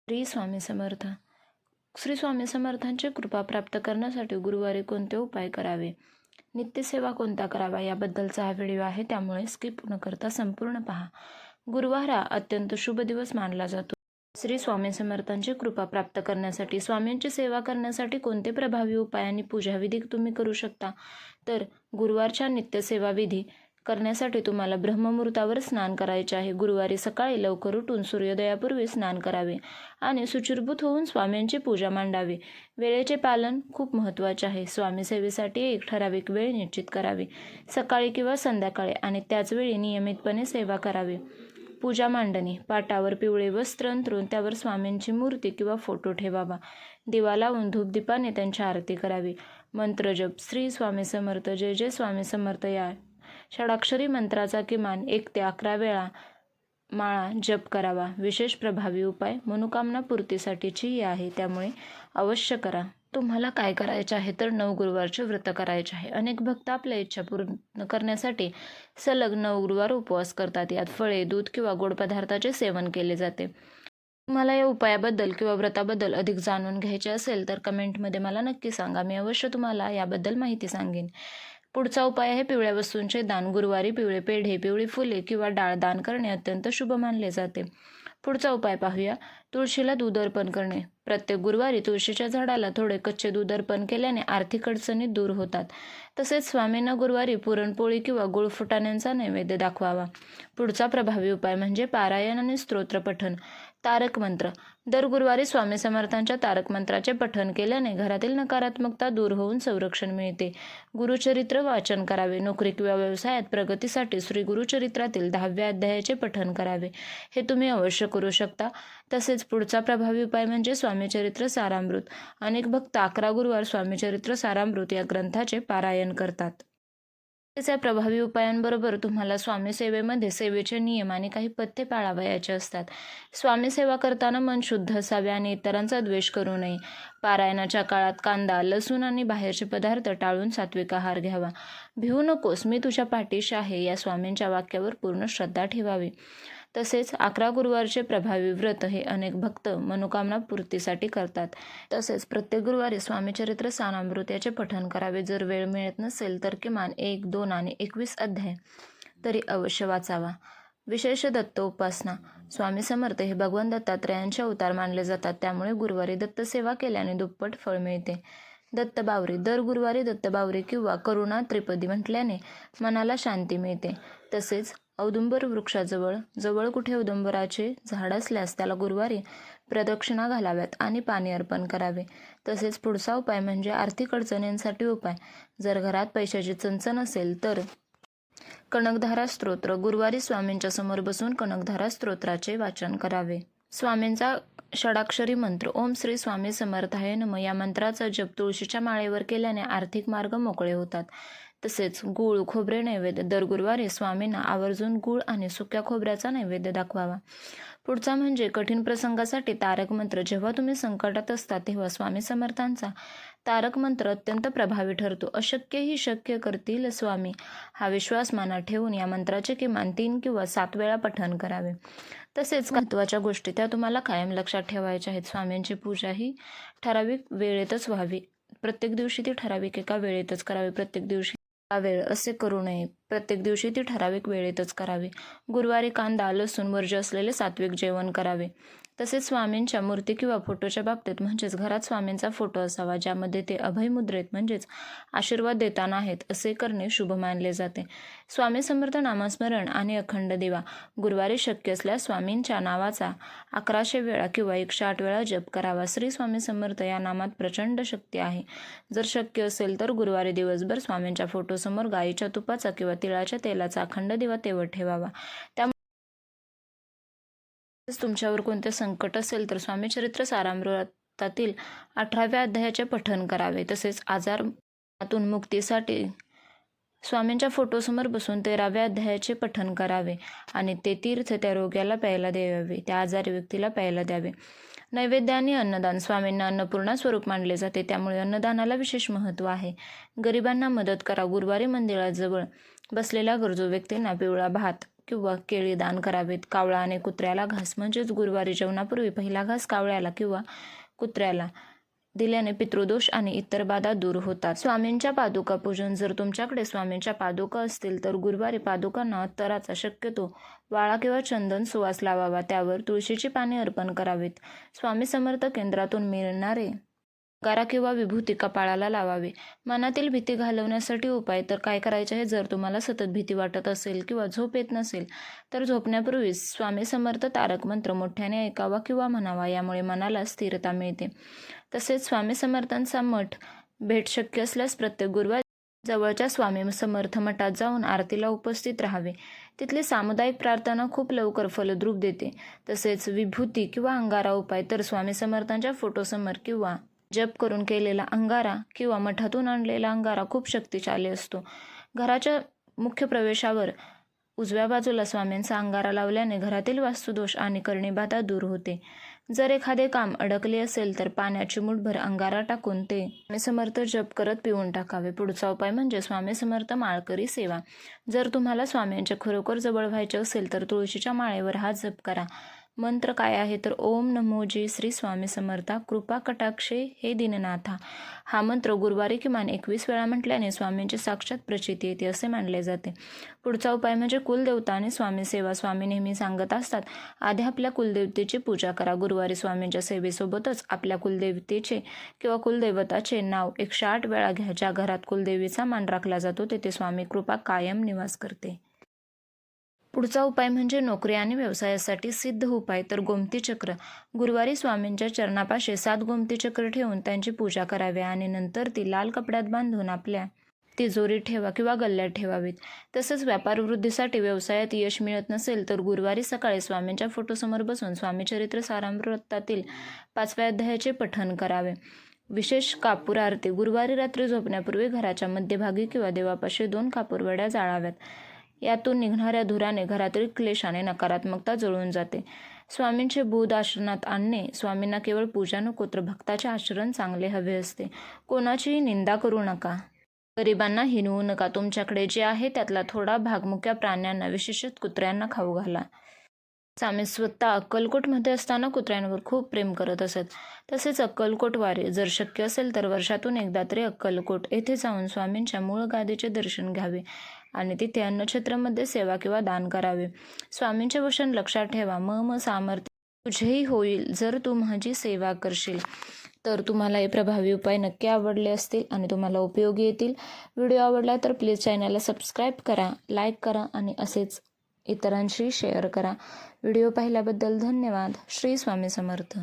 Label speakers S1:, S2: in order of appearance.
S1: श्री स्वामी समर्थ. श्री स्वामी समर्थांची कृपा प्राप्त करण्यासाठी गुरुवारी कोणते उपाय करावे, नित्यसेवा कोणता करावा याबद्दलचा हा व्हिडिओ आहे, त्यामुळे स्किप न करता संपूर्ण पहा. गुरुवार हा अत्यंत शुभ दिवस मानला जातो. श्री स्वामी समर्थांची कृपा प्राप्त करण्यासाठी, स्वामींची सेवा करण्यासाठी कोणते प्रभावी उपाय आणि पूजाविधी तुम्ही करू शकता? तर गुरुवारच्या नित्यसेवा विधी करण्यासाठी तुम्हाला ब्रह्ममुहूर्तावर स्नान करायचे आहे. गुरुवारी सकाळी लवकर उठून सूर्योदयापूर्वी स्नान करावे आणि शुचिर्भूत होऊन स्वामींची पूजा मांडावी. वेळेचे पालन खूप महत्त्वाचे आहे. स्वामी सेवेसाठी एक ठराविक वेळ निश्चित करावी. सकाळी किंवा संध्याकाळी आणि त्याच वेळी नियमितपणे सेवा करावी. पूजा मांडणी: पाटावर पिवळे वस्त्र अंथरून त्यावर स्वामींची मूर्ती किंवा फोटो ठेवावा. दिवा लावून धूपदीपाने त्यांची आरती करावी. मंत्रजप: श्री स्वामी समर्थ, जय जय स्वामी समर्थ या षडाक्षरी मंत्राचा किमान 1 ते 11 वेळा माळा जप करावा. विशेष प्रभावी उपाय मनोकामना पूर्तीसाठीची आहे, त्यामुळे अवश्य करा. तुम्हाला काय करायचे आहे तर 9 गुरुवारचे व्रत करायचे आहे. अनेक भक्त आपल्या इच्छा पूर्ण करण्यासाठी सलग 9 गुरुवार उपवास करतात. यात फळे, दूध किंवा गोड पदार्थाचे सेवन केले जाते. तुम्हाला या उपायाबद्दल किंवा व्रताबद्दल अधिक जाणून घ्यायचे असेल तर कमेंटमध्ये मला नक्की सांगा. मी अवश्य तुम्हाला याबद्दल माहिती सांगेन. पुढचा उपाय आहे पिवळ्या वस्तूंचे दान. गुरुवारी पिवळे पेढे, पिवळी फुले किंवा डाळ दान करणे अत्यंत शुभ मानले जाते. पुढचा उपाय पाहूया. तुळशीला दूध अर्पण करणे. प्रत्येक गुरुवारी तुळशीच्या झाडाला थोडे कच्चे दूध अर्पण केल्याने आर्थिक अडचणी दूर होतात. तसेच स्वामींना गुरुवारी पुरणपोळी किंवा गुळ फुटाण्यांचा नैवेद्य दाखवावा. पुढचा प्रभावी उपाय म्हणजे पारायण आणि स्तोत्र पठण. तारक मंत्र: दर गुरुवारी स्वामी समर्थांच्या तारक मंत्राचे पठण केल्याने घरातील नकारात्मकता दूर होऊन संरक्षण मिळते. गुरुचरित्र वाचन करावे. नोकरी किंवा व्यवसायात प्रगतीसाठी श्री गुरुचरित्रातील 10व्या अध्यायाचे पठण करावे. हे तुम्ही अवश्य करू शकता. तसेच पुढचा प्रभावी उपाय म्हणजे स्वामीचरित्र सारामृत. अनेक भक्त 11 गुरुवार स्वामीचरित्र सारामृत या ग्रंथाचे पारायण करतात. या प्रभावी उपायांबरोबर तुम्हाला स्वामी सेवेमध्ये सेवेचे नियम आणि काही पथ्ये पाळावयाचे असतात. स्वामी सेवा करताना मन शुद्ध असावे आणि इतरांचा द्वेष करू नये. पारायणाच्या काळात कांदा, लसूण आणि बाहेरचे पदार्थ टाळून सात्विक आहार घ्यावा. भिवू नकोस, मी तुझ्या पाठीशी आहे या स्वामींच्या वाक्यावर पूर्ण श्रद्धा ठेवावी. तसेच 11 गुरुवारचे प्रभावी व्रत हे अनेक भक्त मनोकामना पूर्तीसाठी करतात. तसेच प्रत्येक गुरुवारी स्वामीचरित्र सारामृत याचे पठण करावे. जर वेळ मिळत नसेल तर किमान 1, 2 आणि 21 अध्याय तरी अवश्य वाचावा. विशेष दत्त उपासना: स्वामी समर्थ हे भगवान दत्तात्रयांचे अवतार मानले जातात, त्यामुळे गुरुवारी दत्तसेवा केल्याने दुप्पट फळ मिळते. दत्तबावरी: दर गुरुवारी दत्तबावरी किंवा करुणा त्रिपदी म्हटल्याने मनाला शांती मिळते. तसेच औदुंबर वृक्षाजवळ कुठे औदुंबराचे झाड असल्यास त्याला गुरुवारी प्रदक्षिणा घालाव्यात आणि पाणी अर्पण करावे. तसेच पुढचा उपाय म्हणजे आर्थिक अडचणींसाठी उपाय. जर घरात पैशाची चणचण असेल तर कनकधारा स्तोत्र. गुरुवारी स्वामींच्या समोर बसून कनकधारा स्तोत्राचे वाचन करावे. स्वामींचा षडाक्षरी मंत्र ओम श्री स्वामी समर्थाय नमः या मंत्राचा जप तुळशीच्या माळेवर केल्याने आर्थिक मार्ग मोकळे होतात. तसेच गूळ खोबरे नैवेद्य: दर गुरुवारी स्वामींना आवर्जून गूळ आणि सुक्या खोबऱ्याचा नैवेद्य दाखवावा. पुढचा म्हणजे कठीण प्रसंगासाठी तारक मंत्र. जेव्हा तुम्ही संकटात असता तेव्हा स्वामी समर्थांचा तारक मंत्र अत्यंत प्रभावी ठरतो. अशक्य ही शक्य करतील स्वामी हा विश्वास मनात ठेवून या मंत्राचे किमान 3 किंवा 7 वेळा पठण करावे. तसेच महत्त्वाच्या गोष्टी त्या तुम्हाला कायम लक्षात ठेवायच्या आहेत. स्वामींची पूजा ही ठराविक वेळेतच व्हावी. प्रत्येक दिवशी ती ठराविक एका वेळेतच करावी. प्रत्येक दिवशी वेळ असे करू नये. प्रत्येक दिवशी ती ठराविक वेळेतच करावी. गुरुवारी कांदा, लसूण वर्ज्य असलेले सात्विक जेवण करावे. तसेच स्वामींच्या मूर्ती किंवा फोटोच्या बाबतीत म्हणजेच घरात स्वामींचा फोटो असावा, ज्यामध्ये ते अभय मुद्रेत म्हणजेच आशीर्वाद देताना आहेत असे करणे शुभ मानले जाते. स्वामी समर्थ नामस्मरण आणि अखंड दिवा: गुरुवारी शक्य असल्यास स्वामींच्या नावाचा 1100 वेळा किंवा 108 वेळा जप करावा. श्री स्वामी समर्थ या नामात प्रचंड शक्ती आहे. जर शक्य असेल तर गुरुवारी दिवसभर स्वामींच्या फोटोसमोर गाईच्या तुपाचा किंवा तिळाच्या तेलाचा अखंड दिवा तेवत ठेवावा. तुमच्यावर कोणते संकट असेल तर स्वामीचरित्र सारामृतातील 18व्या अध्यायाचे पठण करावे. तसेच आजारातून मुक्तीसाठी स्वामींच्या फोटोसमोर बसून 13व्या अध्यायाचे पठण करावे आणि ते तीर्थ त्या रोग्याला प्यायला द्यावे, त्या आजारी व्यक्तीला प्यायला द्यावे. नैवेद्य आणि अन्नदान: स्वामींना अन्नपूर्णा स्वरूप मानले जाते, त्यामुळे अन्नदानाला विशेष महत्त्व आहे. गरिबांना मदत करा. गुरुवारी मंदिराजवळ बसलेल्या गरजू व्यक्तींना पिवळा भात किंवा केळी दान करावीत. कावळा आणि कुत्र्याला घास म्हणजेच गुरुवारी जेवणापूर्वी पहिला घास कावळ्याला किंवा कुत्र्याला दिल्याने पितृदोष आणि इतर बाधा दूर होतात. स्वामींच्या पादुका पूजन. जर तुमच्याकडे स्वामींच्या पादुका असतील तर गुरुवारी पादुकांना अत्तराचा, शक्यतो वाळा किंवा चंदन सुवास लावावा. त्यावर तुळशीची पाने अर्पण करावीत. स्वामी समर्थ केंद्रातून मिळणारे अंगारा किंवा विभूती कपाळाला लावावे. मनातील भीती घालवण्यासाठी उपाय. तर काय करायचे आहे? जर तुम्हाला सतत भीती वाटत असेल किंवा झोप येत नसेल तर झोपण्यापूर्वी स्वामी समर्थ तारक मंत्र मोठ्याने ऐकावा किंवा म्हणावा. यामुळे मनाला स्थिरता मिळते. तसेच स्वामी समर्थांचा मठ भेट शक्य असल्यास प्रत्येक गुरुवारी जवळच्या स्वामी समर्थ मठात जाऊन आरतीला उपस्थित राहावे. तिथली सामुदायिक प्रार्थना खूप लवकर फलद्रूप देते. तसेच विभूती किंवा अंगारा उपाय. तर स्वामी समर्थांच्या फोटोसमोर किंवा जप करून केलेला अंगारा किंवा मठातून आणलेला अंगारा खूप शक्तिशाली असतो. घराच्या मुख्य प्रवेशावर उजव्या बाजूला स्वामींचा अंगारा लावल्याने घरातील वास्तुदोष आणि करणीबाधा दूर होते. जर एखादे काम अडकले असेल तर पाण्यात चिमूटभर अंगारा टाकून ते स्वामी समर्थ जप करत पिऊन टाकावे. पुढचा उपाय म्हणजे स्वामी समर्थ माळकरी सेवा. जर तुम्हाला स्वामींचे खरोखर जवळ व्हायचे असेल तर तुळशीच्या माळेवर हा जप करा. मंत्र काय आहे तर ओम नमो जी श्री स्वामी समर्था कृपा कटाक्षे हे दीननाथा. हा मंत्र गुरुवारी किमान 21 वेळा म्हटल्याने स्वामींची साक्षात प्रचिती येते असे मानले जाते. पुढचा उपाय म्हणजे कुलदेवता आणि स्वामी सेवा. स्वामी नेहमी सांगत असतात, आधी आपल्या कुलदेवतेची पूजा करा. गुरुवारी स्वामींच्या सेवेसोबतच आपल्या कुलदेवतेचे किंवा कुलदैवताचे नाव 108 वेळा घ्या. ज्या घरात कुलदेवीचा मान राखला जातो तेथे स्वामी कृपा कायम निवास करते. पुढचा उपाय म्हणजे नोकरी आणि व्यवसायासाठी सिद्ध उपाय. तर गोमती चक्र. गुरुवारी स्वामींच्या चरणापाशी 7 गोमती चक्र ठेवून त्यांची पूजा करावी आणि नंतर ती लाल कपड्यात बांधून आपल्या तिजोरीत ठेवा किंवा गल्ल्यात ठेवावीत. तसंच व्यापार वृद्धीसाठी व्यवसायात यश मिळत नसेल तर गुरुवारी सकाळी स्वामींच्या फोटोसमोर बसून स्वामीचरित्र सारामृतातील 5व्या अध्यायाचे पठण करावे. विशेष कापूर आरती. गुरुवारी रात्री झोपण्यापूर्वी घराच्या मध्यभागी किंवा देवापाशी 2 कापूरवड्या जाळाव्यात. यातून निघणाऱ्या धुराने घरातील क्लेश आणि नकारात्मकता जळून जाते. स्वामींचे बुध आचरणात आणणे. स्वामींना केवळ पूजा नको तर भक्ताचे आचरण चांगले हवे असते. कोणाचीही निंदा करू नका. गरिबांना हिणवू नका. तुमच्याकडे जे आहे त्यातला थोडा भाग मुक्या प्राण्यांना, विशेषतः कुत्र्यांना खाऊ घाला. स्वामी स्वतः अक्कलकोटमध्ये असताना कुत्र्यांवर खूप प्रेम करत असत. तसेच अक्कलकोट वारी. जर शक्य असेल तर वर्षातून एकदा तरी अक्कलकोट येथे जाऊन स्वामींच्या मूळ गादीचे दर्शन घ्यावे आणि तिथे अन्नछत्रामध्ये सेवा किंवा दान करावे. स्वामींचे वचन लक्षात ठेवा, मम सामर्थ्य तुझेही होईल जर तू माझी सेवा करशील. तर तुम्हाला हे प्रभावी उपाय नक्की आवडले असतील आणि तुम्हाला उपयोगी येतील. व्हिडिओ आवडला तर प्लीज चॅनलला सबस्क्राईब करा, लाईक करा आणि असेच इतरांशी शेअर करा. व्हिडिओ पाहिल्याबद्दल धन्यवाद. श्री स्वामी समर्थ.